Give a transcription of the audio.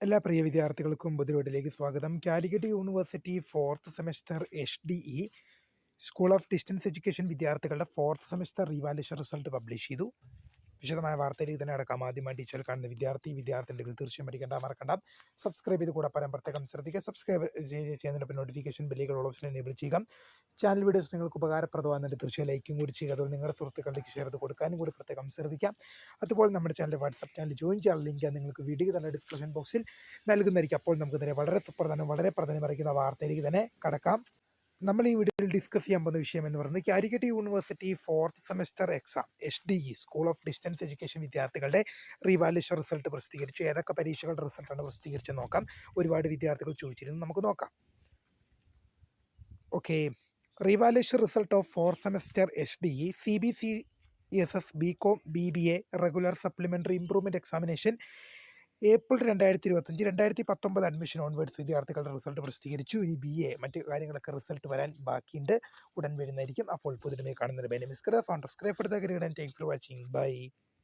എല്ലാ പ്രിയ വിദ്യാർത്ഥികൾക്കും പുതിയവീഡിയോയിലേക്ക് സ്വാഗതം. Calicut university fourth semester HDE school of distance education വിദ്യാർത്ഥികളുടെ fourth semester revaluation result publish ചെയ്തു. വിശദമായ വാർത്തയിലേക്ക് തന്നെ അടക്കാം. ആദ്യമായി ടീച്ചർ കാണുന്ന വിദ്യാർത്ഥികൾ തീർച്ചയായും പഠിക്കേണ്ട മറക്കണ്ട. സബ്സ്ക്രൈബ് ചെയ്ത് കൂടെ പ്രത്യേകം ശ്രദ്ധിക്കുക. സബ്സ്ക്രൈബ് ചെയ്യുന്നതിനൊപ്പം നോട്ടിഫിക്കേഷൻ ബെല്ലുകൾ ഓപ്ഷൻ എനേബിൾ ചെയ്യുക. ചാനൽ വീഡിയോസ് നിങ്ങൾക്ക് ഉപകാരപ്രദമാകുന്നുണ്ട് തീർച്ചയായും ലൈക്കും കൂടി ചെയ്യുക. അതുപോലെ നിങ്ങളുടെ സുഹൃത്തുക്കളിലേക്ക് ഷെയർ ചെയ്ത് കൊടുക്കാനും കൂടി പ്രത്യേകം ശ്രദ്ധിക്കാം. അതുപോലെ നമ്മുടെ ചാനൽ വാട്സ്ആപ്പ് ചാനൽ ജോയിൻ ചെയ്യാനുള്ള ലിങ്ക് നിങ്ങൾക്ക് വീഡിയോ തന്നെ ഡിസ്ക്രിപ്ഷൻ ബോക്സിൽ നൽകുന്നതായിരിക്കും. അപ്പോൾ നമുക്ക് തന്നെ വളരെ പ്രാധാന്യം അറിയിക്കുന്ന വാർത്തയിലേക്ക് തന്നെ കടക്കാം. നമ്മൾ ഈ വീഡിയോയിൽ ഡിസ്കസ് ചെയ്യാൻ പോകുന്ന വിഷയം എന്ന് പറയുന്നത് Calicut university fourth semester exam HDE school of distance education വിദ്യാർത്ഥികളുടെ റീവാലുവേഷൻ റിസൾട്ട് പ്രസിദ്ധീകരിച്ചു. ഏതൊക്കെ പരീക്ഷകളുടെ റിസൾട്ടാണ് പ്രസിദ്ധീകരിച്ച് നോക്കാം. ഒരുപാട് വിദ്യാർത്ഥികൾ ചോദിച്ചിരുന്നു, നമുക്ക് നോക്കാം. Okay, revaluation result of fourth semester HDE CBCSS BCom BBA regular supplementary improvement examination April 2025-2019 admission onwards വിദ്യാർത്ഥികളുടെ റിസൾട്ട് പ്രസിദ്ധീകരിച്ചു. ഇനി BA മറ്റു കാര്യങ്ങളൊക്കെ റിസൾട്ട് വരാൻ ബാക്കിയുണ്ട്, ഉടൻ വരുന്നതായിരിക്കും. അപ്പോൾ പുതിയ കാണുന്നത് by name is founder scribe for the grade and thanks for watching. By.